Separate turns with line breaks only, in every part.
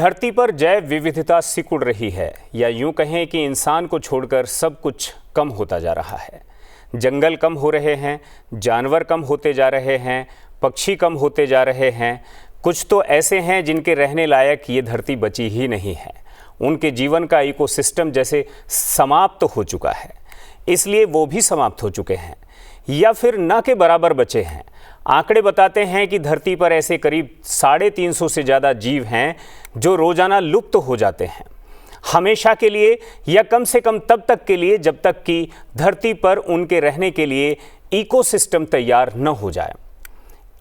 धरती पर जैव विविधता सिकुड़ रही है, या यूं कहें कि इंसान को छोड़कर सब कुछ कम होता जा रहा है। जंगल कम हो रहे हैं, जानवर कम होते जा रहे हैं, पक्षी कम होते जा रहे हैं। कुछ तो ऐसे हैं जिनके रहने लायक ये धरती बची ही नहीं है। उनके जीवन का इकोसिस्टम जैसे समाप्त हो चुका है, इसलिए वो भी समाप्त हो चुके हैं या फिर न के बराबर बचे हैं। आंकड़े बताते हैं कि धरती पर ऐसे करीब 350 से ज़्यादा जीव हैं जो रोज़ाना लुप्त हो जाते हैं, हमेशा के लिए या कम से कम तब तक के लिए जब तक कि धरती पर उनके रहने के लिए इकोसिस्टम तैयार न हो जाए।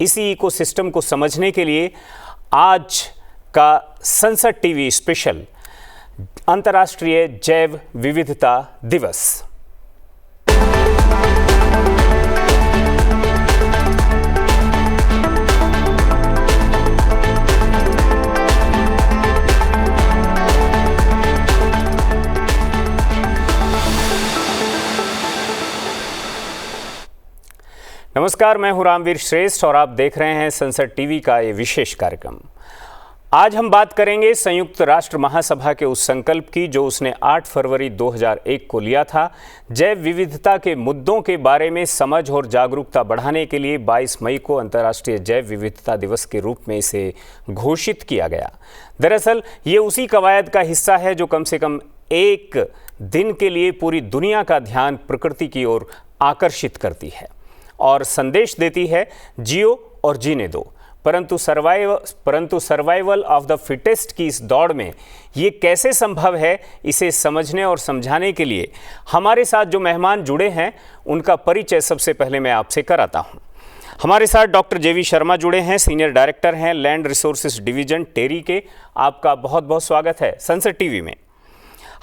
इसी इकोसिस्टम को समझने के लिए आज का संसद टीवी स्पेशल अंतर्राष्ट्रीय जैव विविधता दिवस। नमस्कार, मैं हूं रामवीर श्रेष्ठ और आप देख रहे हैं संसद टीवी का ये विशेष कार्यक्रम। आज हम बात करेंगे संयुक्त राष्ट्र महासभा के उस संकल्प की जो उसने 8 फरवरी 2001 को लिया था। जैव विविधता के मुद्दों के बारे में समझ और जागरूकता बढ़ाने के लिए 22 मई को अंतर्राष्ट्रीय जैव विविधता दिवस के रूप में इसे घोषित किया गया। दरअसल ये उसी कवायद का हिस्सा है जो कम से कम एक दिन के लिए पूरी दुनिया का ध्यान प्रकृति की ओर आकर्षित करती है और संदेश देती है, जियो और जीने दो। परंतु सर्वाइवल ऑफ द फिटेस्ट की इस दौड़ में ये कैसे संभव है, इसे समझने और समझाने के लिए हमारे साथ जो मेहमान जुड़े हैं उनका परिचय सबसे पहले मैं आपसे कराता हूँ। हमारे साथ डॉक्टर जेवी शर्मा जुड़े हैं, सीनियर डायरेक्टर हैं लैंड रिसोर्सेज डिवीजन टेरी के। आपका बहुत बहुत स्वागत है संसद टीवी में।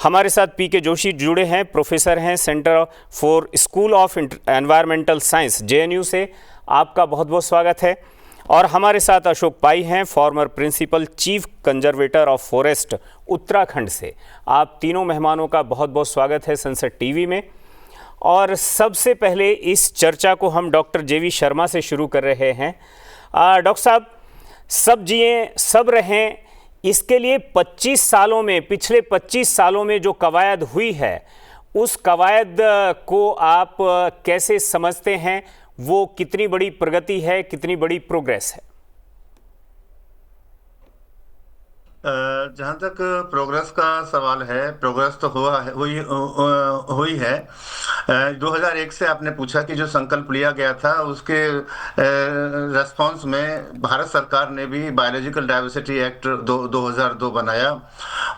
हमारे साथ पीके जोशी जुड़े हैं, प्रोफेसर हैं centre for school of environmental science JNU से। आपका बहुत बहुत स्वागत है। और हमारे साथ अशोक पाई हैं, former principal chief conservator of forest Uttarakhand से। आप तीनों मेहमानों का बहुत बहुत स्वागत है संसद टीवी में। और सबसे पहले इस चर्चा को हम डॉक्टर जेवी शर्मा से शुरू कर रहे हैं। डॉक्टर साहब, सब जिएं सब रहें, इसके लिए 25 सालों में, पिछले 25 सालों में जो कवायद हुई है, उस कवायद को आप कैसे समझते हैं? वो कितनी बड़ी प्रगति है, कितनी बड़ी प्रोग्रेस है?
जहाँ तक प्रोग्रेस का सवाल है, प्रोग्रेस तो हुई है। 2001 से आपने पूछा कि जो संकल्प लिया गया था उसके रेस्पॉन्स में भारत सरकार ने भी बायोलॉजिकल डाइवर्सिटी एक्ट 2002 बनाया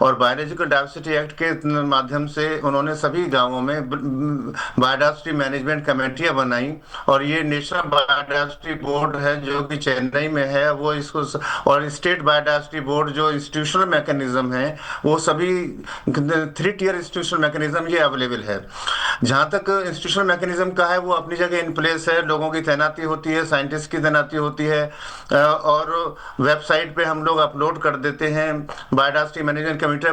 और बायोलॉजिकल डाइवर्सिटी एक्ट के माध्यम से उन्होंने सभी गांवों में बायोडाइवर्सिटी मैनेजमेंट कमेटियां बनाई और ये नेशनल बायोडाइवर्सिटी बोर्ड है जो कि चेन्नई में है, वो इसको, और स्टेट बायोडाइवर्सिटी बोर्ड जो इंस्टीट्यूशनल मैकेनिज्म है, वो सभी 3 टियर इंस्टीट्यूशनल मैकेनिज्म ये अवेलेबल है। जहाँ तक इंस्टीट्यूशनल मैकेनिज्म का है वो अपनी जगह इन प्लेस है, लोगों की तैनाती होती है, साइंटिस्ट की तैनाती होती है और वेबसाइट पे हम लोग अपलोड कर देते हैं biodiversity management committee,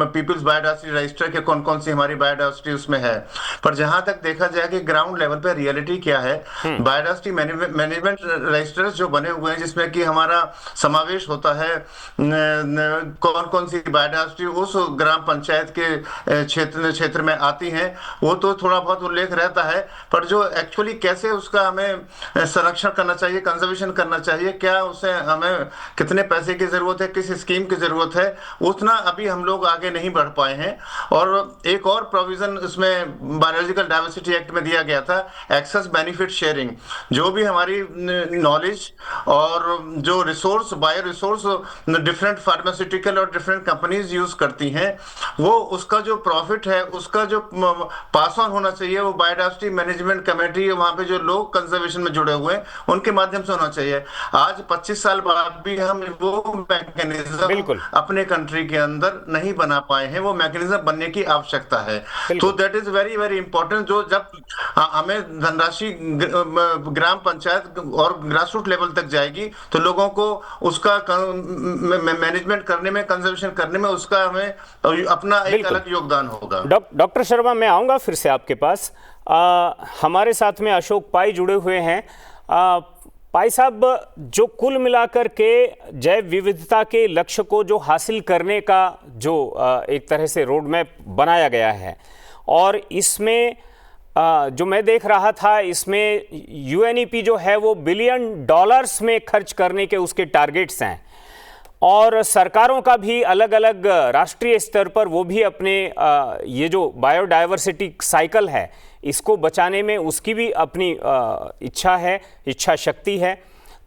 people's biodiversity register के कौन कौन सी हमारी बायोडाइवर्सिटी उसमें है। पर जहाँ तक देखा जाए कि ग्राउंड लेवल पे रियलिटी क्या है, बायोडाइवर्सिटी मैनेजमेंट रजिस्टर्स जो बने हुए हैं जिसमें कि हमारा समावेश होता है कौन कौन सी बायोडाइवर्सिटी उस ग्राम पंचायत के क्षेत्र में आती हैं, वो तो थोड़ा बहुत उल्लेख रहता है, पर जो एक्चुअली कैसे उसका हमें संरक्षण करना चाहिए, कंजर्वेशन करना चाहिए, क्या उसे हमें कितने पैसे की जरूरत है, किस स्कीम की जरूरत है, उतना अभी हम लोग आगे नहीं बढ़ पाए हैं। और एक और प्रोविजन उसमें बायोलॉजिकल डाइवर्सिटी एक्ट में दिया गया था, एक्सेस बेनिफिट शेयरिंग। जो भी हमारी नॉलेज और जो resource, bio resource different pharmaceutical और डिफरेंट कंपनीज यूज करती हैं, वो उसका जो प्रॉफिट है, उसका जो पास ऑन होना चाहिए, वो बायोडाइवर्सिटी मैनेजमेंट कमेटी, वहां पे जो लोग कंजर्वेशन में जुड़े हुए हैं उनके माध्यम से होना चाहिए। आज 25 साल बाद भी हम वो मैकेनिज्म अपने कंट्री के अंदर नहीं बना पाए हैं, वो मैकेनिज्म बनने की आवश्यकता है। तो that is very very important. जो जब हमें धनराशि ग्राम पंचायत और ग्रास रूट लेवल तक जाएगी तो लोगों को उसका मैनेजमेंट करने में, कंजर्वेशन करने में उसका हमें अपना एक अलग योगदान होगा।
डॉक्टर शर्मा, मैं आऊँगा फिर से आपके पास। हमारे साथ में अशोक पाई जुड़े हुए हैं। भाई साहब, जो कुल मिलाकर के जैव विविधता के लक्ष्य को जो हासिल करने का जो एक तरह से रोड मैप बनाया गया है, और इसमें जो मैं देख रहा था, इसमें यूएनईपी जो है वो बिलियन डॉलर्स में खर्च करने के उसके टारगेट्स हैं, और सरकारों का भी अलग अलग राष्ट्रीय स्तर पर वो भी अपने ये जो बायोडायवर्सिटी साइकिल है इसको बचाने में उसकी भी अपनी इच्छा है, इच्छा शक्ति है।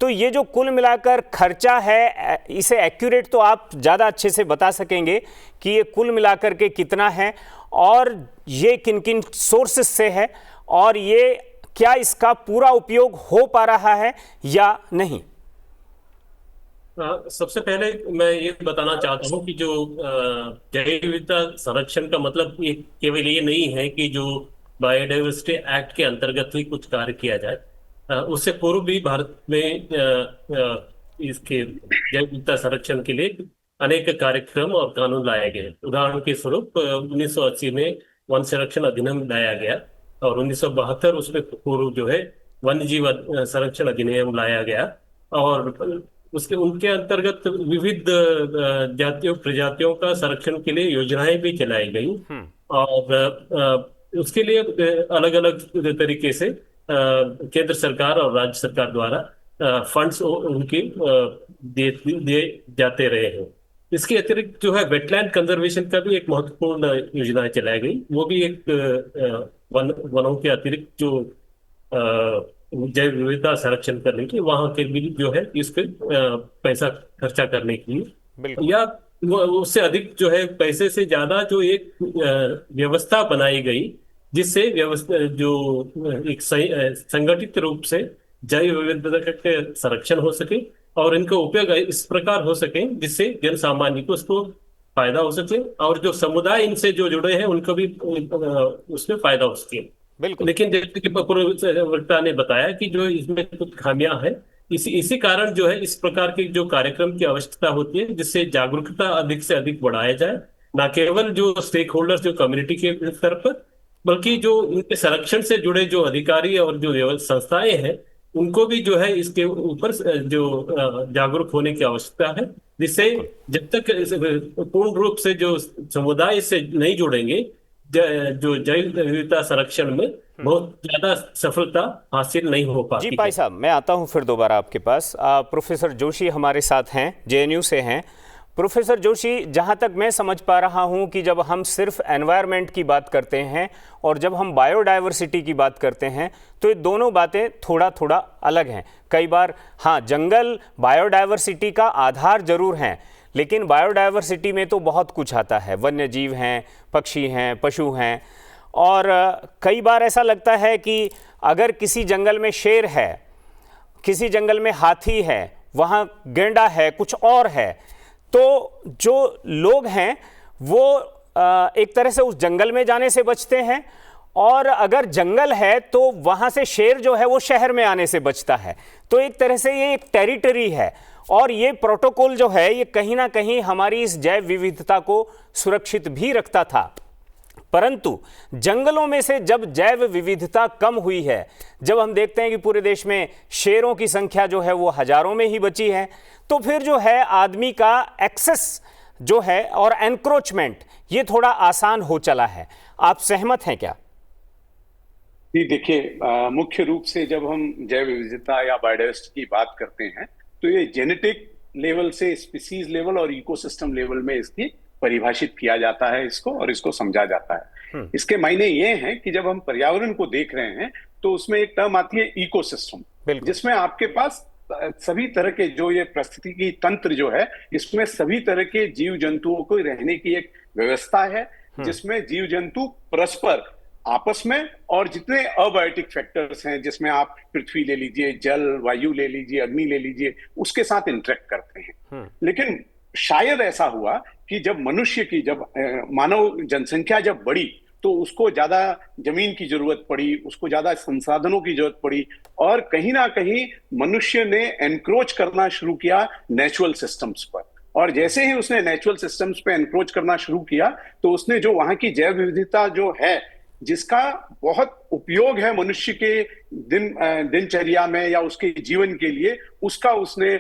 तो ये जो कुल मिलाकर खर्चा है, इसे एक्यूरेट तो आप ज़्यादा अच्छे से बता सकेंगे कि ये कुल मिलाकर के कितना है और ये किन किन सोर्सेस से है, और ये क्या इसका पूरा उपयोग हो पा रहा है या नहीं।
सबसे पहले मैं ये बताना चाहता हूँ कि जो जैव विविधता संरक्षण का मतलब ये केवल ये नहीं है कि जो बायोडाइवर्सिटी एक्ट के अंतर्गत ही कुछ कार्य किया जाए। उससे पूर्व भी भारत में इसके जैव विविधता संरक्षण के लिए अनेक कार्यक्रम और कानून लाए गए। उदाहरण के स्वरूप 1980 में वन संरक्षण अधिनियम लाया गया, और 1972 उसमें पूर्व जो है वन्य जीव संरक्षण अधिनियम लाया गया, और उसके उनके अंतर्गत विविध जातियों प्रजातियों का संरक्षण के लिए योजनाएं भी चलाई गई, और उसके लिए अलग अलग तरीके से केंद्र सरकार और राज्य सरकार द्वारा फंड्स उनके दिए जाते रहे हैं। इसके अतिरिक्त जो है वेटलैंड कंजर्वेशन का भी एक महत्वपूर्ण योजना चलाई गई। वो भी एक वनों के अतिरिक्त जो जैव विविधता संरक्षण करने की, वहां के भी जो है इस पे पैसा खर्चा करने के लिए, या उससे अधिक जो है पैसे से ज्यादा जो एक व्यवस्था बनाई गई, जिससे व्यवस्था जो एक संगठित रूप से जैव विविधता के संरक्षण हो सके और इनका उपयोग इस प्रकार हो सके जिससे जन सामान्य को उसको फायदा हो सके, और जो समुदाय इनसे जो जुड़े हैं उनको भी उसमें फायदा हो सके। लेकिन जैसे कि पूर्ववक्ता ने बताया कि जो इसमें कुछ खामियां हैं, इसी कारण जो है इस प्रकार के जो कार्यक्रम की आवश्यकता होती है, जिससे जागरूकता अधिक से अधिक बढ़ाया जाए, न केवल जो स्टेक होल्डर्स जो कम्युनिटी के स्तर पर, बल्कि जो इनके संरक्षण से जुड़े जो अधिकारी और जो संस्थाएं हैं उनको भी जो है इसके ऊपर जो जागरूक होने की आवश्यकता है, जिससे जब तक पूर्ण रूप से जो समुदाय इससे नहीं जुड़ेंगे, जो जैव विविधता संरक्षण में बहुत ज्यादा सफलता हासिल नहीं हो पाती।
जी भाई साहब, मैं आता हूं फिर दोबारा आपके पास। प्रोफेसर जोशी हमारे साथ हैं, जेएनयू से हैं। प्रोफेसर जोशी, जहां तक मैं समझ पा रहा हूं कि जब हम सिर्फ एनवायरनमेंट की बात करते हैं और जब हम बायोडायवर्सिटी की बात करते हैं तो ये दोनों बातें थोड़ा थोड़ा अलग हैं। कई बार हाँ, जंगल बायोडायवर्सिटी का आधार जरूर हैं, लेकिन बायोडायवर्सिटी में तो बहुत कुछ आता है। वन्य जीव हैं, पक्षी हैं, पशु हैं, और कई बार ऐसा लगता है कि अगर किसी जंगल में शेर है, किसी जंगल में हाथी है, वहाँ गैंडा है, कुछ और है, तो जो लोग हैं वो एक तरह से उस जंगल में जाने से बचते हैं, और अगर जंगल है तो वहाँ से शेर जो है वो शहर में आने से बचता है। तो एक तरह से ये एक टेरिटरी है, और ये प्रोटोकॉल जो है ये कहीं ना कहीं हमारी इस जैव विविधता को सुरक्षित भी रखता था। परंतु जंगलों में से जब जैव विविधता कम हुई है, जब हम देखते हैं कि पूरे देश में शेरों की संख्या जो है वो हजारों में ही बची है, तो फिर जो है आदमी का एक्सेस जो है और एनक्रोचमेंट ये थोड़ा आसान हो चला है। आप सहमत हैं क्या?
जी देखिए, मुख्य रूप से जब हम जैव विविधता या बायोडायवर्सिटी की बात करते हैं तो ये जेनेटिक लेवल से स्पीसीज लेवल और इकोसिस्टम लेवल में इसकी परिभाषित किया जाता है इसको, और इसको समझा जाता है। इसके मायने ये हैं कि जब हम पर्यावरण को देख रहे हैं तो उसमें एक टर्म आती है इकोसिस्टम, जिसमें आपके पास सभी तरह के जो ये पारिस्थितिकी तंत्र जो है, इसमें सभी तरह के जीव जंतुओं को रहने की एक व्यवस्था है, जिसमें जीव जंतु परस्पर आपस में और जितने अबायोटिक फैक्टर्स हैं, जिसमें आप पृथ्वी ले लीजिए, जल, वायु ले लीजिए, अग्नि ले लीजिए, उसके साथ इंटरेक्ट करते हैं। लेकिन शायद ऐसा हुआ कि जब मनुष्य की जब मानव जनसंख्या जब बढ़ी तो उसको ज्यादा जमीन की जरूरत पड़ी, उसको ज्यादा संसाधनों की जरूरत पड़ी, और कहीं ना कहीं मनुष्य ने एनक्रोच करना शुरू किया नेचुरल सिस्टम्स पर। और जैसे ही उसने नेचुरल सिस्टम्स पे एनक्रोच करना शुरू किया तो उसने जो वहां की जैव विविधता जो है जिसका बहुत उपयोग है मनुष्य के दिनचर्या में या उसके जीवन के लिए, उसका उसने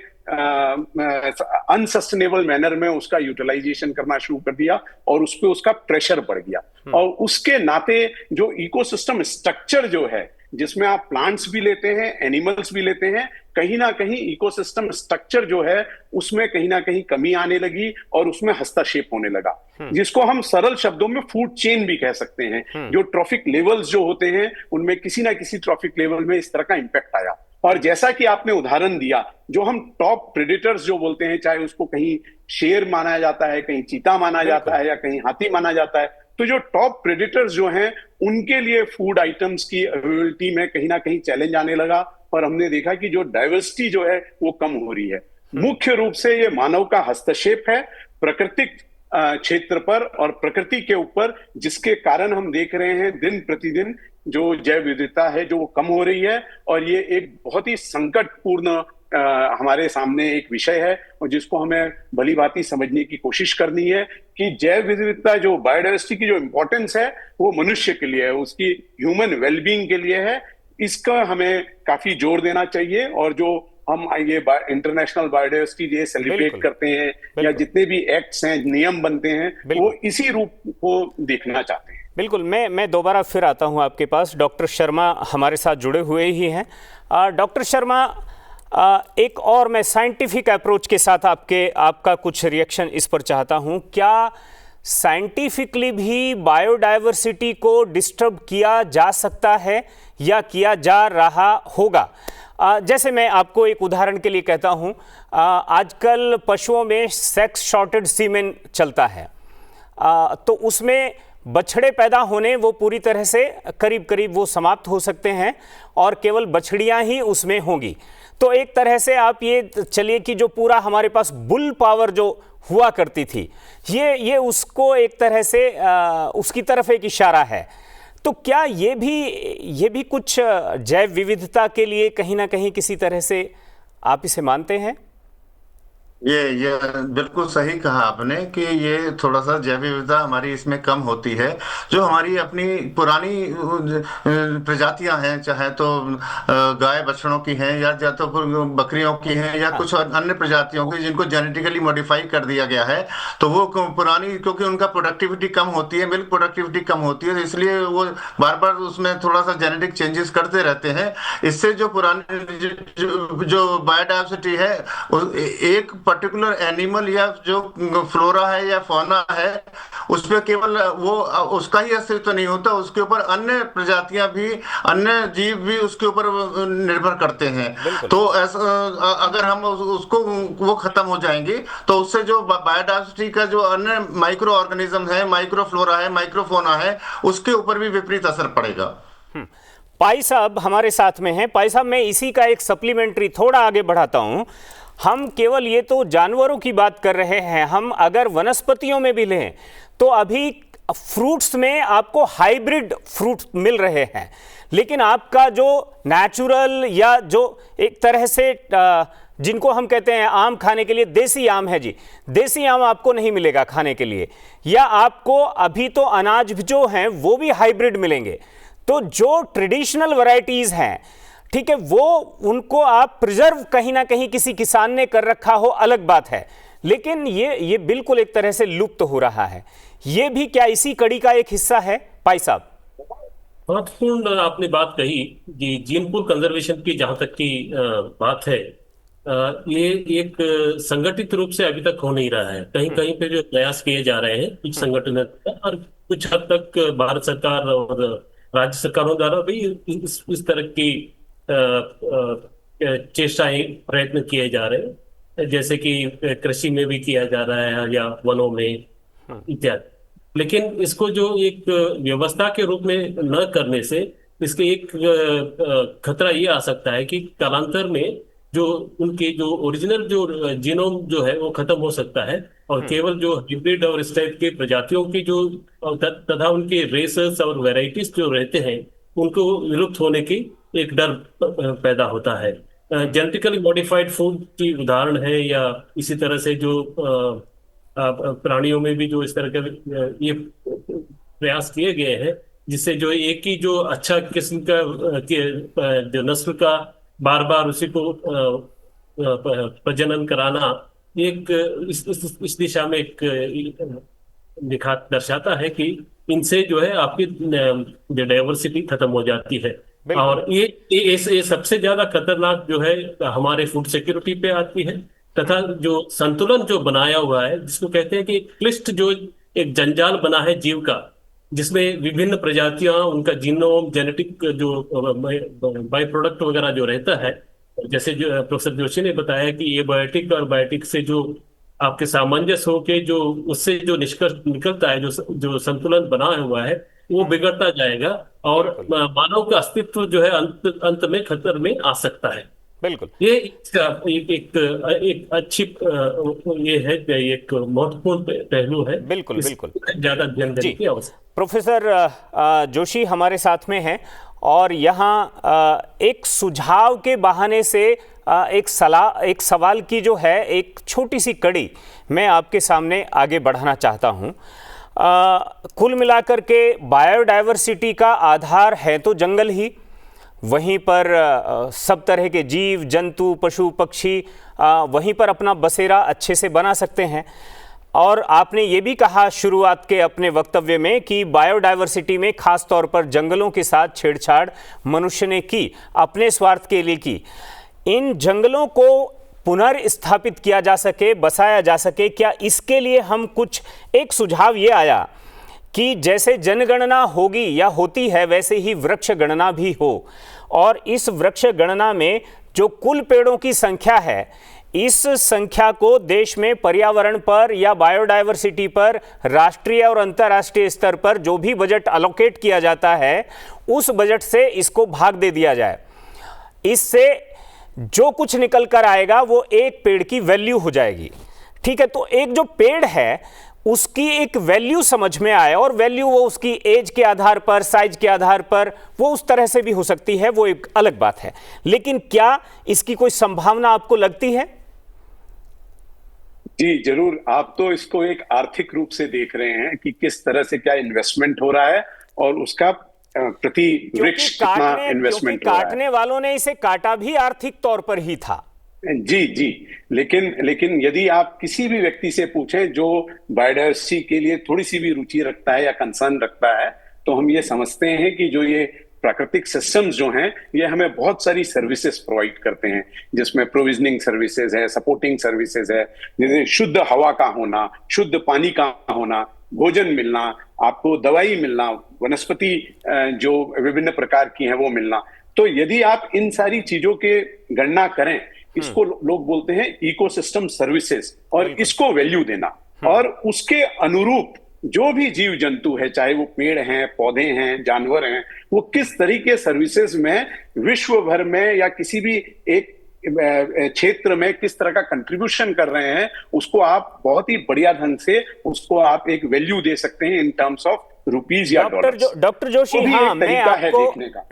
अनसस्टेनेबल मैनर में उसका यूटिलाइजेशन करना शुरू कर दिया और उस पे उसका प्रेशर बढ़ गया। और उसके नाते जो इकोसिस्टम स्ट्रक्चर जो है, जिसमें आप प्लांट्स भी लेते हैं, एनिमल्स भी लेते हैं, कहीं ना कहीं इकोसिस्टम स्ट्रक्चर जो है उसमें कहीं ना कहीं कमी आने लगी और उसमें हस्तक्षेप होने लगा, जिसको हम सरल शब्दों में फूड चेन भी कह सकते हैं। जो ट्रॉफिक लेवल्स जो होते हैं उनमें किसी ना किसी ट्रॉफिक लेवल में इस तरह का इंपैक्ट आया। और जैसा कि आपने उदाहरण दिया, जो हम टॉप प्रेडेटर्स जो बोलते हैं, चाहे उसको कहीं शेर माना जाता है, कहीं चीता माना जाता है या कहीं हाथी माना जाता है, तो जो टॉप प्रेडेटर्स जो हैं उनके लिए फूड आइटम्स की अवेलेबिलिटी में कहीं ना कहीं चैलेंज आने लगा और हमने देखा कि जो डाइवर्सिटी जो है वो कम हो रही है। मुख्य रूप से ये मानव का हस्तक्षेप है प्राकृतिक क्षेत्र पर और प्रकृति के ऊपर, जिसके कारण हम देख रहे हैं दिन प्रतिदिन जो जैव विविधता है जो वो कम हो रही है। और ये एक बहुत ही संकटपूर्ण हमारे सामने एक विषय है और जिसको हमें भली भांति समझने की कोशिश करनी है कि जैव विविधता, जो बायोडाइवर्सिटी की जो इंपॉर्टेंस है वो मनुष्य के लिए है, उसकी ह्यूमन वेलबींग के लिए है। इसका हमें काफी जोर देना चाहिए और जो हम ये इंटरनेशनल बायोडाइवर्सिटी डे सेलिब्रेट करते हैं या जितने भी एक्ट्स हैं, नियम बनते हैं, वो इसी रूप को देखना चाहते हैं।
बिल्कुल, मैं दोबारा फिर आता हूं आपके पास। डॉक्टर शर्मा हमारे साथ जुड़े हुए ही हैं। डॉक्टर शर्मा, एक और मैं साइंटिफिक अप्रोच के साथ आपका कुछ रिएक्शन इस पर चाहता हूं। क्या साइंटिफिकली भी बायोडाइवर्सिटी को डिस्टर्ब किया जा सकता है या किया जा रहा होगा? जैसे मैं आपको एक उदाहरण के लिए कहता हूं, आजकल पशुओं में सेक्स शॉर्टेड सीमेन चलता है, तो उसमें बछड़े पैदा होने वो पूरी तरह से करीब करीब वो समाप्त हो सकते हैं और केवल बछड़ियां ही उसमें होंगी। तो एक तरह से आप ये चलिए कि जो पूरा हमारे पास बुल पावर जो हुआ करती थी, ये उसको एक तरह से उसकी तरफ एक इशारा है। तो क्या ये भी कुछ जैव विविधता के लिए कहीं ना कहीं किसी तरह से आप इसे मानते हैं?
ये बिल्कुल सही कहा आपने कि ये थोड़ा सा जैव विविधता हमारी इसमें कम होती है। जो हमारी अपनी पुरानी प्रजातियां हैं, चाहे तो गाय बछड़ों की हैं या तो बकरियों की हैं या कुछ अन्य प्रजातियों की, जिनको जेनेटिकली मॉडिफाई कर दिया गया है, तो वो पुरानी, क्योंकि उनका प्रोडक्टिविटी कम होती है, मिल्क प्रोडक्टिविटी कम होती है, तो इसलिए वो बार बार उसमें थोड़ा सा जेनेटिक चेंजेस करते रहते हैं। इससे जो पुरानी जो बायोडाइवर्सिटी है, एक पर्टिकुलर एनिमल या जो फ्लोरा है या फौना है, उस पर केवल वो उसका ही अस्तित्व नहीं होता, उसके ऊपर अन्य प्रजातियां भी, अन्य जीव भी उसके ऊपर निर्भर करते हैं। तो ऐसा अगर हम उसको वो खत्म हो जाएंगे तो उससे जो बायोडाइवर्सिटी का जो अन्य माइक्रो ऑर्गेनिज्म है, माइक्रो फ्लोरा है, माइक्रोफोना है, उसके ऊपर भी विपरीत असर पड़ेगा।
पाई साहब हमारे साथ में हैं। पाई साहब, मैं इसी का एक सप्लीमेंट्री थोड़ा आगे बढ़ाता हूं। हम केवल ये तो जानवरों की बात कर रहे हैं, हम अगर वनस्पतियों में भी लें तो अभी फ्रूट्स में आपको हाइब्रिड फ्रूट मिल रहे हैं, लेकिन आपका जो नेचुरल या जो एक तरह से जिनको हम कहते हैं आम खाने के लिए देसी आम है जी, देसी आम आपको नहीं मिलेगा खाने के लिए, या आपको अभी तो अनाज जो हैं वो भी हाइब्रिड मिलेंगे। तो जो ट्रेडिशनल वैरायटीज हैं, ठीक है, वो उनको आप प्रिजर्व कहीं ना कहीं किसी किसान ने कर रखा हो, अलग बात है, लेकिन ये बिल्कुल एक तरह से लुप्त हो रहा है। ये भी क्या इसी कड़ी का एक हिस्सा है? पाई साहब,
महत्वपूर्ण आपने बात कही कि जीन पूल कंजर्वेशन की जहां तक की बात है, ये एक संगठित रूप से अभी तक हो नहीं रहा है। कहीं कहीं पे जो प्रयास किए जा रहे हैं कुछ संगठन और कुछ हद तक भारत सरकार और राज्य सरकारों द्वारा भी इस तरह की चेष्टाएं, प्रयत्न किए जा रहे हैं, जैसे कि कृषि में भी किया जा रहा है या वनों में इत्यादि। लेकिन इसको जो एक व्यवस्था के रूप में न करने से इसके एक खतरा ये आ सकता है कि कालांतर में जो उनके जो ओरिजिनल जो जीनोम जो है वो खत्म हो सकता है और केवल जो हाइब्रिड और इस टाइप के प्रजातियों की जो तथा उनके रेसेस और वैरायटीज जो रहते हैं उनको विलुप्त होने की एक डर पैदा होता है। जेनेटिकली मॉडिफाइड फूड की उदाहरण है, या इसी तरह से जो प्राणियों में भी जो इस तरह के ये प्रयास किए गए हैं, जिससे जो एक ही जो अच्छा किस्म का जो नस्ल का बार बार उसी को प्रजनन कराना, एक इस दिशा में एक दिखा दर्शाता है कि इनसे जो है आपकी जो डाइवर्सिटी खत्म हो जाती है।
बिल्कुल।
और ये सबसे ज्यादा खतरनाक जो है हमारे फूड सिक्योरिटी पे आती है, तथा जो संतुलन जो बनाया हुआ है, जिसको कहते हैं कि क्लिष्ट जो एक जंजाल बना है जीव का, जिसमें विभिन्न प्रजातियां, उनका जीनोम, जेनेटिक जो बाई प्रोडक्ट वगैरह जो रहता है, जैसे जो प्रोफेसर जोशी ने बताया कि ये बायोटिक और बायोटिक से जो आपके सामंजस्य होके जो उससे जो निष्कर्ष निकलता है, जो संतुलन बना हुआ है, वो बिगड़ता जाएगा और
बिल्कुल।
मानव का अस्तित्व जो है अंत में खतरे में आ सकता है।
बिल्कुल।
ये एक अच्छी ये है, एक महत्वपूर्ण पहलू है।
बिल्कुल बिल्कुल।
ज्यादा ध्यान देने की आवश्यकता।
प्रोफेसर जोशी हमारे साथ में हैं और यहाँ एक सुझाव के बहाने से एक सवाल की जो है एक छोटी सी कड़ी मैं आपके सामने आगे बढ़ाना चाहता हूँ। कुल मिलाकर के बायोडायवर्सिटी का आधार है तो जंगल ही, वहीं पर सब तरह के जीव जंतु पशु पक्षी वहीं पर अपना बसेरा अच्छे से बना सकते हैं। और आपने ये भी कहा शुरुआत के अपने वक्तव्य में कि बायोडायवर्सिटी में खास तौर पर जंगलों के साथ छेड़छाड़ मनुष्य ने की, अपने स्वार्थ के लिए की। इन जंगलों को पुनर्स्थापित किया जा सके, बसाया जा सके, क्या इसके लिए हम कुछ एक सुझाव ये आया कि जैसे जनगणना होगी या होती है वैसे ही वृक्ष गणना भी हो, और इस वृक्ष गणना में जो कुल पेड़ों की संख्या है, इस संख्या को देश में पर्यावरण पर या बायोडायवर्सिटी पर राष्ट्रीय और अंतर्राष्ट्रीय स्तर पर जो भी बजट अलोकेट किया जाता है उस बजट से इसको भाग दे दिया जाए। इससे जो कुछ निकल कर आएगा वो एक पेड़ की वैल्यू हो जाएगी। ठीक है, तो एक जो पेड़ है उसकी एक वैल्यू समझ में आए, और वैल्यू वो उसकी एज के आधार पर, साइज के आधार पर, वो उस तरह से भी हो सकती है, वो एक अलग बात है। लेकिन क्या इसकी कोई संभावना आपको लगती है?
जी जरूर। आप तो इसको एक आर्थिक रूप से देख रहे हैं कि किस तरह से क्या इन्वेस्टमेंट हो रहा है और उसका प्रति वृक्ष कितना इन्वेस्टमेंट हो रहा है।
काटने वालों ने इसे काटा भी आर्थिक तौर पर ही था।
जी जी। लेकिन यदि आप किसी भी व्यक्ति से पूछें जो बायोडायवर्सिटी के लिए थोड़ी सी भी रुचि रखता है या कंसर्न रखता है, तो हम ये समझते हैं कि जो ये प्राकृतिक सिस्टम्स जो हैं ये हमें बहुत सारी सर्विसेज प्रोवाइड करते हैं, जिसमें प्रोविजनिंग सर्विसेज है, सपोर्टिंग सर्विसेज है, जैसे शुद्ध हवा का होना, शुद्ध पानी का होना, भोजन मिलना, आपको दवाई मिलना, वनस्पति जो विभिन्न प्रकार की हैं वो मिलना। तो यदि आप इन सारी चीजों के गणना करें, इसको लोग बोलते हैं इकोसिस्टम सर्विसेज, और इसको वैल्यू देना, और उसके अनुरूप जो भी जीव जंतु है, चाहे वो पेड़ हैं, पौधे हैं, जानवर हैं, वो किस तरीके सर्विसेज में विश्व भर में या किसी भी एक क्षेत्र में किस तरह का कंट्रीब्यूशन कर रहे हैं, उसको आप बहुत ही बढ़िया ढंग से उसको आप एक वैल्यू दे सकते हैं इन टर्म्स ऑफ रुपीज या डॉलर्स।
डॉक्टर जोशी, हाँ,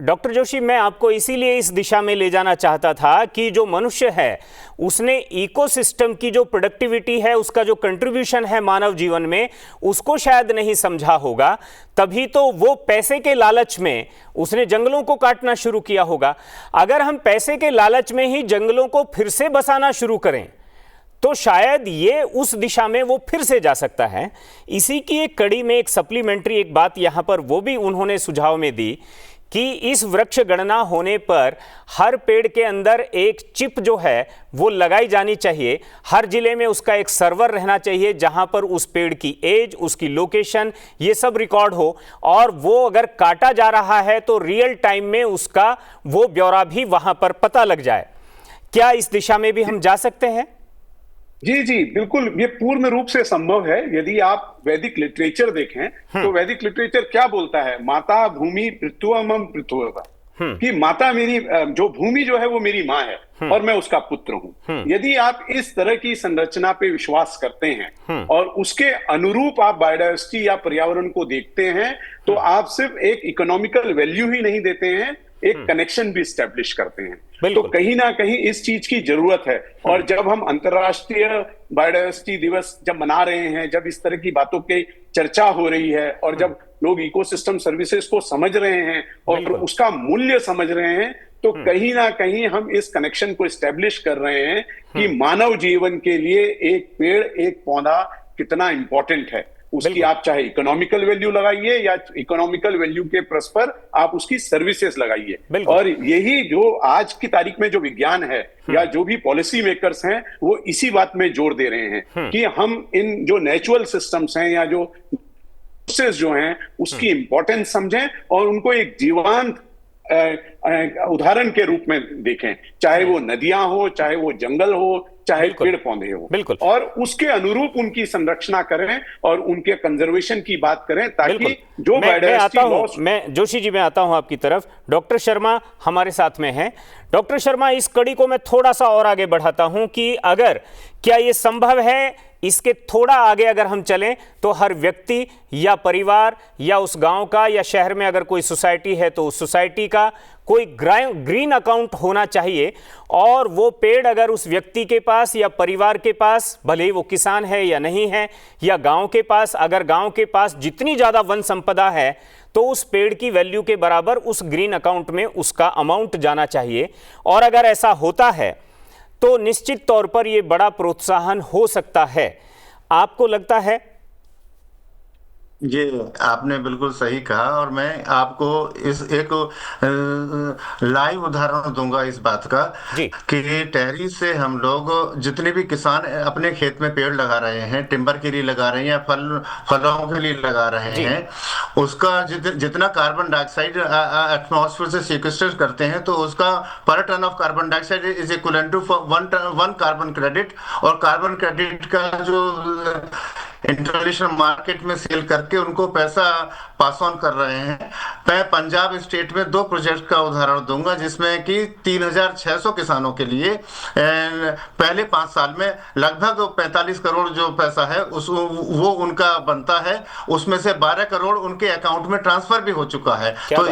डॉक्टर जोशी, मैं आपको इसीलिए इस दिशा में ले जाना चाहता था कि जो मनुष्य है उसने इकोसिस्टम की जो प्रोडक्टिविटी है, उसका जो कंट्रीब्यूशन है मानव जीवन में, उसको शायद नहीं समझा होगा, तभी तो वो पैसे के लालच में उसने जंगलों को काटना शुरू किया होगा। अगर हम पैसे के लालच में ही जंगलों को फिर से बसाना शुरू करें तो शायद ये उस दिशा में वो फिर से जा सकता है। इसी की एक कड़ी में एक सप्लीमेंट्री एक बात यहां पर वो भी उन्होंने सुझाव में दी कि इस वृक्ष गणना होने पर हर पेड़ के अंदर एक चिप जो है वो लगाई जानी चाहिए। हर जिले में उसका एक सर्वर रहना चाहिए जहां पर उस पेड़ की एज, उसकी लोकेशन, ये सब रिकॉर्ड हो, और वो अगर काटा जा रहा है तो रियल टाइम में उसका वो ब्यौरा भी वहां पर पता लग जाए। क्या इस दिशा में भी हम जा सकते हैं?
जी जी बिल्कुल, ये पूर्ण रूप से संभव है। यदि आप वैदिक लिटरेचर देखें तो वैदिक लिटरेचर क्या बोलता है, माता भूमि पृथ्वमम पृथ्वता, कि माता मेरी, जो भूमि जो है वो मेरी माँ है और मैं उसका पुत्र हूं। यदि आप इस तरह की संरचना पे विश्वास करते हैं और उसके अनुरूप आप बायोडायवर्सिटी या पर्यावरण को देखते हैं, तो आप सिर्फ एक इकोनॉमिकल वैल्यू ही नहीं देते हैं, एक कनेक्शन भी स्टैब्लिश करते हैं। तो कहीं ना कहीं इस चीज की जरूरत है। और जब हम अंतर्राष्ट्रीय बायोडायवर्सिटी दिवस जब मना रहे हैं, जब इस तरह की बातों की चर्चा हो रही है, और जब लोग इकोसिस्टम सर्विसेज को समझ रहे हैं और
बिल्कुल।
उसका मूल्य समझ रहे हैं, तो कहीं ना कहीं हम इस कनेक्शन को एस्टेब्लिश कर रहे हैं कि मानव जीवन के लिए एक पेड़, एक पौधा कितना इंपॉर्टेंट है। उसकी
बिल्कुल।
आप चाहे इकोनॉमिकल वैल्यू लगाइए या इकोनॉमिकल वैल्यू के प्लस पर आप उसकी सर्विसेज लगाइए।
बिल्कुल।
और यही जो आज की तारीख में जो विज्ञान है या जो भी पॉलिसी मेकर्स हैं, वो इसी बात में जोर दे रहे हैं कि हम इन जो नेचुरल सिस्टम्स हैं या जो रिसोर्सेज जो हैं उसकी इंपॉर्टेंस समझें और उनको एक जीवंत उदाहरण के रूप में देखें, चाहे वो नदियां हो, चाहे वो जंगल हो, चाहे
बिल्कुल।
पेड़ पौधे हो,
बिल्कुल।
और उसके अनुरूप उनकी संरक्षणा करें और उनके कंजर्वेशन की बात करें, ताकि
बिल्कुल।
जो
मैं आता
बायोडायवर्सिटी
हूं,
लॉस।
मैं जोशी जी, मैं आता हूं आपकी तरफ। डॉक्टर शर्मा हमारे साथ में हैं। डॉक्टर शर्मा, इस कड़ी को मैं थोड़ा सा और आगे बढ़ाता हूं कि अगर क्या ये संभव है, इसके थोड़ा आगे अगर हम चलें तो हर व्यक्ति या परिवार या उस गांव का या शहर में अगर कोई सोसाइटी है तो उस सोसाइटी का कोई ग्रीन अकाउंट होना चाहिए, और वो पेड़ अगर उस व्यक्ति के पास या परिवार के पास, भले ही वो किसान है या नहीं है, या गांव के पास, अगर गांव के पास जितनी ज़्यादा वन संपदा है तो उस पेड़ की वैल्यू के बराबर उस ग्रीन अकाउंट में उसका अमाउंट जाना चाहिए। और अगर ऐसा होता है तो निश्चित तौर पर यह बड़ा प्रोत्साहन हो सकता है। आपको लगता है?
ये आपने बिल्कुल सही कहा, और मैं आपको इस एक लाइव उदाहरण दूंगा इस बात का
जी।
कि टेहरी से हम लोग जितने भी किसान अपने खेत में पेड़ लगा रहे हैं, टिम्बर के लिए लगा रहे हैं या फलों के लिए लगा रहे हैं, उसका जितना कार्बन डाइऑक्साइड एटमॉस्फेयर से सीक्वेस्टर करते हैं, तो उसका per ton of carbon dioxide is equivalent to one carbon credit. और कार्बन क्रेडिट का जो इंटरनेशनल मार्केट में सेल करके उनको पैसा पास ऑन कर रहे हैं। मैं पंजाब स्टेट में 2 प्रोजेक्ट का उदाहरण दूंगा जिसमें कि 3600 किसानों के लिए पहले 5 साल में लगभग 45 करोड़ जो पैसा है वो उनका बनता है, उसमें से 12 करोड़ उनके अकाउंट में ट्रांसफर भी हो चुका है। तो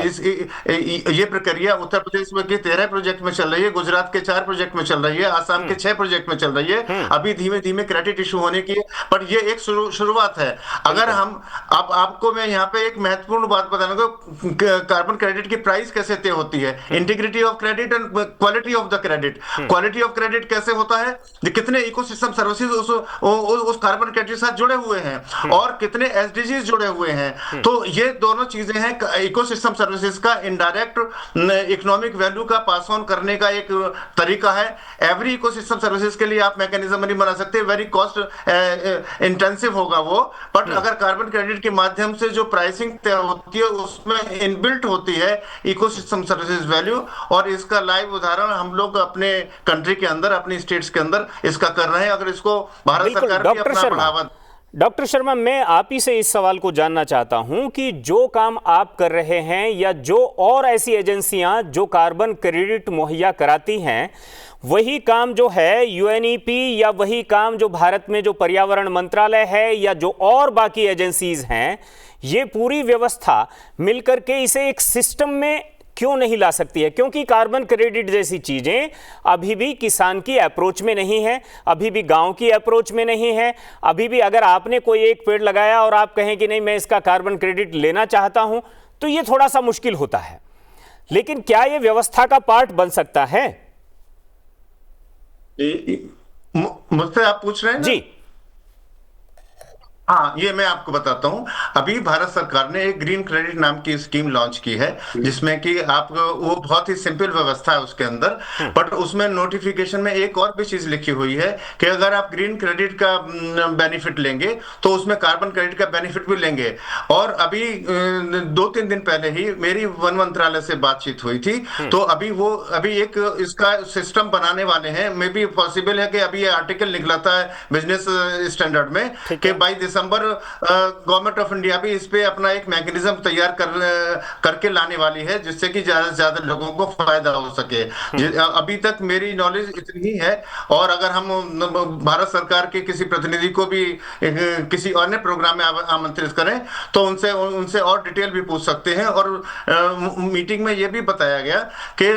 ये प्रक्रिया उत्तर प्रदेश में की 13 प्रोजेक्ट में चल रही है, गुजरात के 4 प्रोजेक्ट में चल रही है, आसाम के 6 प्रोजेक्ट में चल रही है। अभी धीमे धीमे क्रेडिट इशू होने की, पर ये एक शुरुआत है। अगर हम आपको मैं यहाँ पे एक महत्वपूर्ण बात बताऊंगा, कार्बन क्रेडिट की प्राइस कैसे तय होती है, integrity of credit and quality of the credit. Quality of credit कैसे होता है, कितने इकोसिस्टम सर्विसेज उस कार्बन क्रेडिट के साथ जुड़े हुए हैं और कितने एसडीजीज जुड़े हुए हैं। तो ये दोनों चीजें हैं, इकोसिस्टम सर्विसेज का इनडायरेक्ट इकोनॉमिक वैल्यू का पास ऑन करने का एक तरीका है। एवरी इकोसिस्टम सर्विसेज के लिए आप मैकेनिज्म नहीं बना सकते, वेरी कॉस्ट इंटेंसिव होगा वो, बट अगर कार्बन क्रेडिट के माध्यम से जो प्राइसिंग तय होती है उसमें इनबिल्ट होती है इकोसिस्टम सर्विसेज वैल्यू। और इसका लाइव उदाहरण हम लोग अपने कंट्री के अंदर, अपनी स्टेट्स के अंदर इसका कर रहे हैं। अगर इसको भारत सरकार भी अपना बढ़ावा।
डॉक्टर शर्मा, मैं आप ही से इस सवाल को जानना चाहता हूं कि जो काम आप कर रहे हैं या जो और ऐसी एजेंसियां जो कार्बन क्रेडिट मुहैया कराती हैं, वही काम जो है यूएनईपी या वही काम जो भारत में जो पर्यावरण मंत्रालय है या जो और बाकी एजेंसीज हैं, ये पूरी व्यवस्था मिलकर के इसे एक सिस्टम में क्यों नहीं ला सकती है? क्योंकि कार्बन क्रेडिट जैसी चीजें अभी भी किसान की अप्रोच में नहीं है, अभी भी गांव की अप्रोच में नहीं है। अभी भी अगर आपने कोई एक पेड़ लगाया और आप कहें कि नहीं मैं इसका कार्बन क्रेडिट लेना चाहता हूं, तो ये थोड़ा सा मुश्किल होता है। लेकिन क्या ये व्यवस्था का पार्ट बन सकता है?
मुझसे आप पूछ रहे हैं ना?
जी
हाँ, ये मैं आपको बताता हूँ। अभी भारत सरकार ने एक ग्रीन क्रेडिट नाम की स्कीम लॉन्च की है, जिसमें कि आप वो बहुत ही सिंपल व्यवस्था है उसके अंदर, बट उसमें नोटिफिकेशन में एक और भी चीज लिखी हुई है कि अगर आप ग्रीन क्रेडिट का बेनिफिट लेंगे तो उसमें कार्बन क्रेडिट का बेनिफिट भी लेंगे। और अभी 2-3 दिन पहले ही मेरी वन मंत्रालय से बातचीत हुई थी, तो अभी एक इसका सिस्टम बनाने वाले हैं। मे बी पॉसिबल है कि अभी ये आर्टिकल निकला था बिजनेस स्टैंडर्ड में कि 22 दिसंबर गवर्नमेंट ऑफ इंडिया भी इस पे अपना एक मैकेनिज्म तैयार करके लाने वाली है, जिससे कि ज्यादा से ज्यादा लोगों को फायदा हो सके। अभी तक मेरी नॉलेज इतनी ही है, और अगर हम भारत सरकार के किसी प्रतिनिधि को भी किसी अन्य प्रोग्राम में आमंत्रित करें तो उनसे और डिटेल भी पूछ सकते हैं। और मीटिंग में यह भी बताया गया कि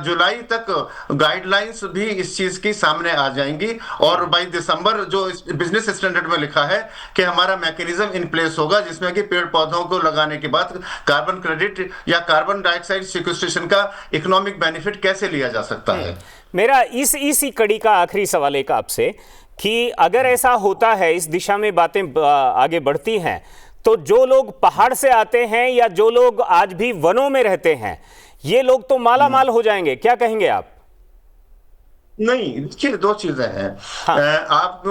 जुलाई तक गाइडलाइंस भी इस चीज की सामने आ जाएंगी, और 22 दिसंबर जो बिजनेस स्टैंडर्ड में लिखा है कि हमारा मैकेनिज्म इन प्लेस होगा जिसमें कि पेड़ पौधों को लगाने के बाद कार्बन क्रेडिट या कार्बन डाइऑक्साइड सिक्वेस्ट्रेशन का इकोनॉमिक बेनिफिट कैसे लिया जा सकता है।
मेरा इसी कड़ी का आखिरी सवाल एक आपसे कि अगर ऐसा होता है, इस दिशा में बातें आगे बढ़ती हैं, तो जो लोग पहाड़ से आते हैं या जो लोग आज भी वनों में रहते हैं, ये लोग तो माला माल हो जाएंगे, क्या कहेंगे आप?
नहीं, देखिए दो चीजें हैं।
हाँ।
आप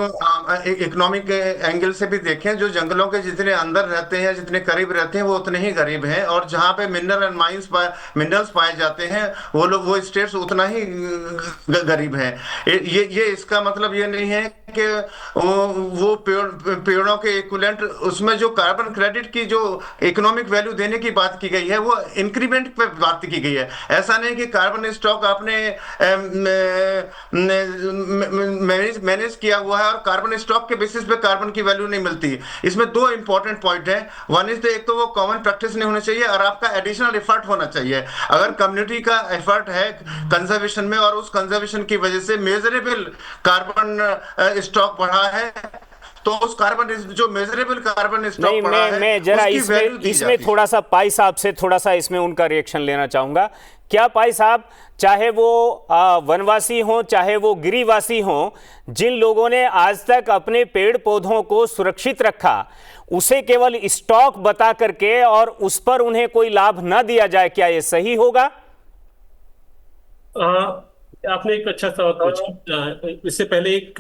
इकोनॉमिक एंगल से भी देखें, जो जंगलों के जितने अंदर रहते हैं, जितने करीब रहते हैं, वो उतने ही गरीब हैं, और जहां पे मिनरल्स पाए जाते हैं वो स्टेट्स उतना ही गरीब हैं। ये इसका मतलब ये नहीं है कि वो पेड़ों के इक्विवेलेंट, उसमें जो कार्बन क्रेडिट की जो इकोनॉमिक वैल्यू देने की बात की गई है वो इंक्रीमेंट पे बात की गई है। ऐसा नहीं कि कार्बन स्टॉक आपने मैनेज किया हुआ है और कार्बन स्टॉक के बेसिस पे कार्बन की वैल्यू नहीं मिलती। इसमें दो इंपॉर्टेंट पॉइंट है। वन इज एक तो वो कॉमन प्रैक्टिस नहीं होनी चाहिए और आपका एडिशनल एफर्ट होना चाहिए। अगर कम्युनिटी का एफर्ट है कंजर्वेशन में और उस कंजर्वेशन की वजह से मेजरेबल कार्बन स्टॉक बढ़ा है, तो उस कार्बन जो मेजरेबल कार्बन स्टॉक बढ़ा है,
मैं जरा इसमें थोड़ा सा पाई साहब से थोड़ा सा इसमें उनका रिएक्शन लेना चाहूंगा। क्या पाई साहब, चाहे वो वनवासी हों चाहे वो गिरिवासी हों, जिन लोगों ने आज तक अपने पेड़ पौधों को सुरक्षित रखा, उसे केवल स्टॉक बता करके और उस पर उन्हें कोई लाभ न दिया जाए, क्या ये सही होगा?
आपने एक अच्छा सवाल पूछा। इससे पहले एक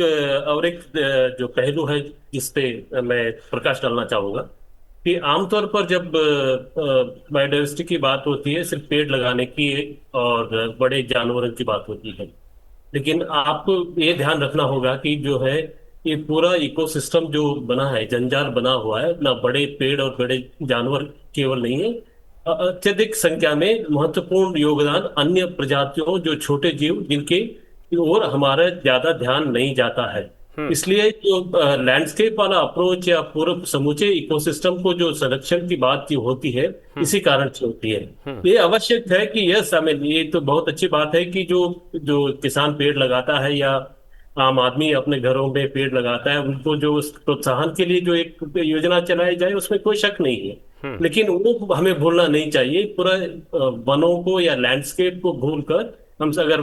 जो पहलू है जिस पे मैं प्रकाश डालना चाहूंगा कि आमतौर पर जब बायोडाइवर्सिटी की बात होती है, सिर्फ पेड़ लगाने की और बड़े जानवरों की बात होती है, लेकिन आपको ये ध्यान रखना होगा कि जो है ये पूरा इकोसिस्टम जो बना है, जंजाल बना हुआ है ना, बड़े पेड़ और बड़े जानवर केवल नहीं है, अत्यधिक संख्या में महत्वपूर्ण योगदान अन्य प्रजातियों, जो छोटे जीव जिनके और हमारा ज्यादा ध्यान नहीं जाता है। इसलिए जो लैंडस्केप वाला अप्रोच या पूरे समूचे इकोसिस्टम को जो संरक्षण की बात की होती है, इसी कारण से होती है। ये आवश्यक है कि यस, हमें ये तो बहुत अच्छी बात है कि जो किसान पेड़ लगाता है या आम आदमी अपने घरों में पेड़ लगाता है, उनको जो प्रोत्साहन के लिए जो एक योजना चलाई जाए, उसमें कोई शक नहीं है। लेकिन वो हमें भूलना नहीं चाहिए। पूरा वनों को या लैंडस्केप को भूलकर हम अगर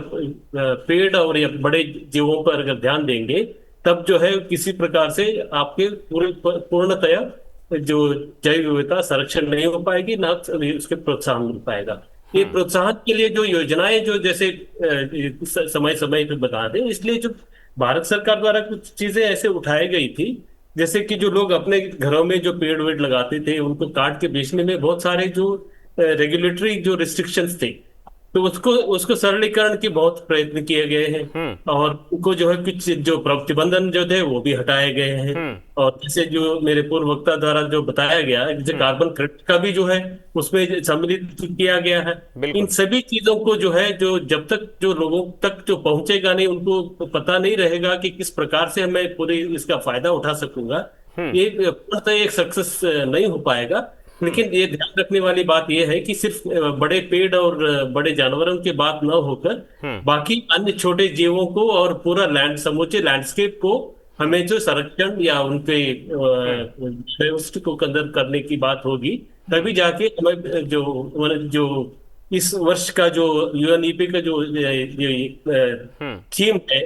पेड़ और या बड़े जीवों पर अगर ध्यान देंगे, तब जो है किसी प्रकार से आपके पूर्णतया जो जैव विविधता संरक्षण नहीं हो पाएगी, ना उसके प्रोत्साहन मिल पाएगा। ये प्रोत्साहन के लिए जो योजनाएं जो जैसे समय समय पे बता दें, इसलिए जो भारत सरकार द्वारा कुछ चीजें ऐसे उठाई गई थी, जैसे कि जो लोग अपने घरों में जो पेड़ वेड़ लगाते थे, उनको काट के बेचने में बहुत सारे जो रेगुलेटरी जो रिस्ट्रिक्शंस थे, तो उसको सरलीकरण के बहुत प्रयत्न किए गए हैं, और उनको जो है कुछ जो प्रतिबंधन जो थे वो भी हटाए गए हैं। और जैसे जो मेरे पूर्व वक्ता द्वारा जो बताया गया, जैसे कार्बन क्रेडिट का भी जो है उसमें सम्मिलित किया गया है। इन सभी चीजों को जो है, जो जब तक जो लोगों तक जो पहुंचेगा नहीं, उनको पता नहीं रहेगा कि किस प्रकार से मैं पूरी इसका फायदा उठा सकूंगा, ये पूर्णतः एक सक्सेस नहीं हो पाएगा। लेकिन ये ध्यान रखने वाली बात यह है कि सिर्फ बड़े पेड़ और बड़े जानवरों की बात न होकर बाकी अन्य छोटे जीवों को और पूरा समूचे लैंडस्केप को हमें जो संरक्षण या उनके व्यवस्था को कंदर करने की बात होगी, तभी जाके हमें जो इस वर्ष का जो यूएनईपी का जो थीम है,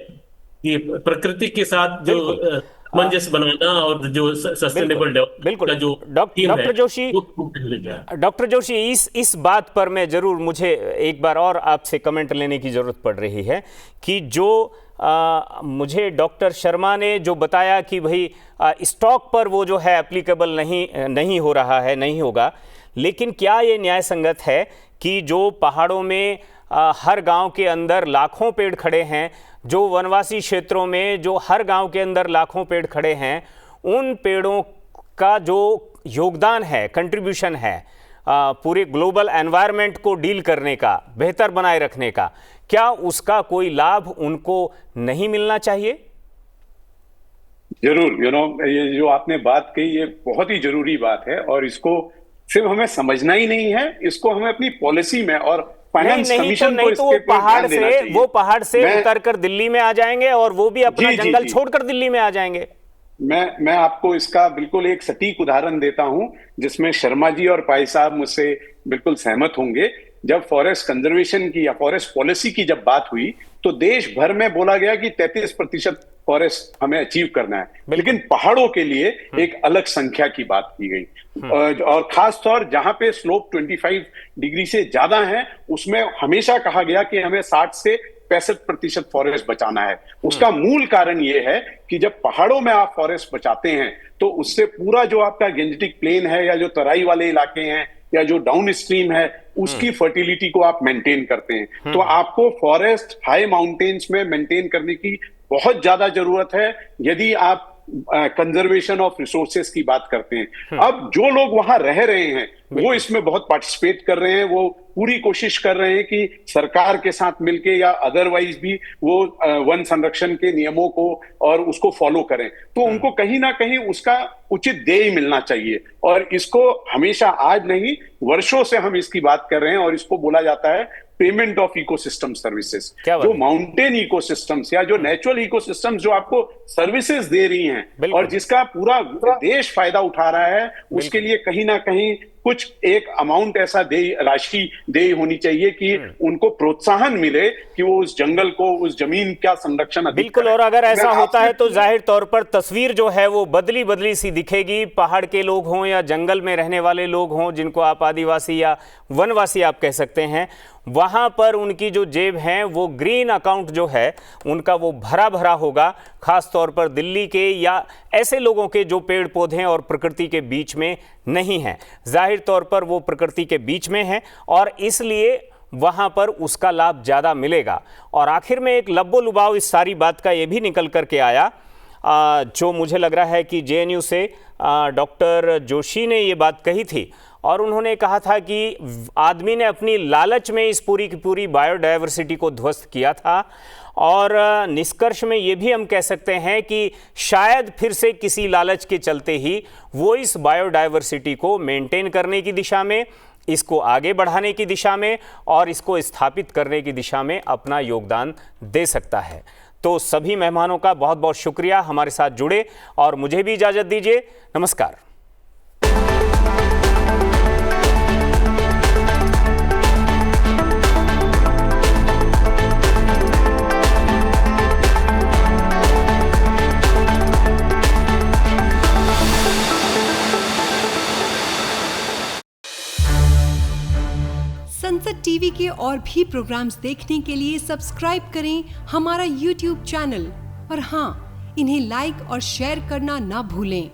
ये प्रकृति के साथ जो सामंजस्य बनाना और जो सस्टेनेबल डेवलपमेंट का जो
डॉक्टर जोशी, इस बात पर मैं जरूर, मुझे एक बार और आपसे कमेंट लेने की जरूरत पड़ रही है कि जो मुझे डॉक्टर शर्मा ने जो बताया कि भाई स्टॉक पर वो जो है एप्लीकेबल नहीं हो रहा है, नहीं होगा, लेकिन क्या ये न्याय संगत है कि जो पहाड़ों में हर गांव के अंदर लाखों पेड़ खड़े हैं, जो वनवासी क्षेत्रों में जो हर गांव के अंदर लाखों पेड़ खड़े हैं, उन पेड़ों का जो योगदान है, कंट्रीब्यूशन है पूरे ग्लोबल एनवायरनमेंट को डील करने का, बेहतर बनाए रखने का, क्या उसका कोई लाभ उनको नहीं मिलना चाहिए?
जरूर, ये जो आपने बात कही, ये बहुत ही जरूरी बात है, और इसको सिर्फ हमें समझना ही नहीं है, इसको हमें अपनी पॉलिसी में और फाइनेंस कमीशन को इसके ऊपर ध्यान देना चाहिए।
वो पहाड़ से उतर कर दिल्ली में आ जाएंगे और वो भी अपना जंगल छोड़कर दिल्ली में आ जाएंगे।
मैं आपको इसका बिल्कुल एक सटीक उदाहरण देता हूं, जिसमें शर्मा जी और पाई साहब मुझसे बिल्कुल सहमत होंगे। जब फॉरेस्ट कंजर्वेशन की या फॉरेस्ट पॉलिसी की जब बात हुई, तो देश भर में बोला गया कि 33% फॉरेस्ट हमें अचीव करना है, लेकिन पहाड़ों के लिए एक अलग संख्या की बात की गई। और खास तौर जहां पे स्लोप 25 डिग्री से ज्यादा है, उसमें हमेशा कहा गया कि हमें 60 से 65% फॉरेस्ट बचाना है। उसका मूल कारण यह है कि जब पहाड़ों में आप फॉरेस्ट बचाते हैं, तो उससे पूरा जो आपका गेंजेटिक प्लेन है या जो तराई वाले इलाके हैं या जो डाउन स्ट्रीम है, उसकी फर्टिलिटी को आप मेंटेन करते हैं। तो आपको फॉरेस्ट हाई माउंटेन्स में मेंटेन करने की बहुत ज्यादा जरूरत है यदि आप कंजर्वेशन ऑफ रिसोर्सेस की बात करते हैं। अब जो लोग वहां रह रहे हैं वो इसमें बहुत पार्टिसिपेट कर रहे हैं, वो पूरी कोशिश कर रहे हैं कि सरकार के साथ मिलके या अदरवाइज भी वो वन संरक्षण के नियमों को और उसको फॉलो करें। तो उनको कहीं ना कहीं उसका उचित देय मिलना चाहिए, और इसको हमेशा आज नहीं वर्षों से हम इसकी बात कर रहे हैं, और इसको बोला जाता है पेमेंट ऑफ इकोसिस्टम सर्विसेज। जो माउंटेन इकोसिस्टम्स या जो नेचुरल इकोसिस्टम्स जो आपको सर्विसेज दे रही हैं और जिसका पूरा देश फायदा उठा रहा है, उसके लिए कहीं ना कहीं कुछ एक अमाउंट ऐसा राशि देय होनी चाहिए कि उनको प्रोत्साहन मिले कि वो उस जंगल को, उस जमीन का संरक्षण
बिल्कुल। और अगर ऐसा होता है तो जाहिर तौर पर तस्वीर जो है वो बदली बदली सी दिखेगी। पहाड़ के लोग हों या जंगल में रहने वाले लोग हों, जिनको आप आदिवासी या वनवासी आप कह सकते हैं, वहां पर उनकी जो जेब है वो ग्रीन अकाउंट जो है उनका वो भरा भरा होगा। खास तौर पर दिल्ली के या ऐसे लोगों के जो पेड़ पौधे और प्रकृति के बीच में नहीं हैं। जाहिर तौर पर वो प्रकृति के बीच में है और इसलिए वहां पर उसका लाभ ज़्यादा मिलेगा। और आखिर में एक लब्बो लुभाव इस सारी बात का ये भी निकल कर के आया, जो मुझे लग रहा है कि जेएनयू से डॉक्टर जोशी ने ये बात कही थी, और उन्होंने कहा था कि आदमी ने अपनी लालच में इस पूरी की पूरी बायोडायवर्सिटी को ध्वस्त किया था। और निष्कर्ष में ये भी हम कह सकते हैं कि शायद फिर से किसी लालच के चलते ही वो इस बायोडायवर्सिटी को मेंटेन करने की दिशा में, इसको आगे बढ़ाने की दिशा में और इसको स्थापित करने की दिशा में अपना योगदान दे सकता है। तो सभी मेहमानों का बहुत बहुत शुक्रिया हमारे साथ जुड़े, और मुझे भी इजाज़त दीजिए। नमस्कार।
संसद टीवी के और भी प्रोग्राम्स देखने के लिए सब्सक्राइब करें हमारा YouTube चैनल, और हाँ, इन्हें लाइक और शेयर करना ना भूलें।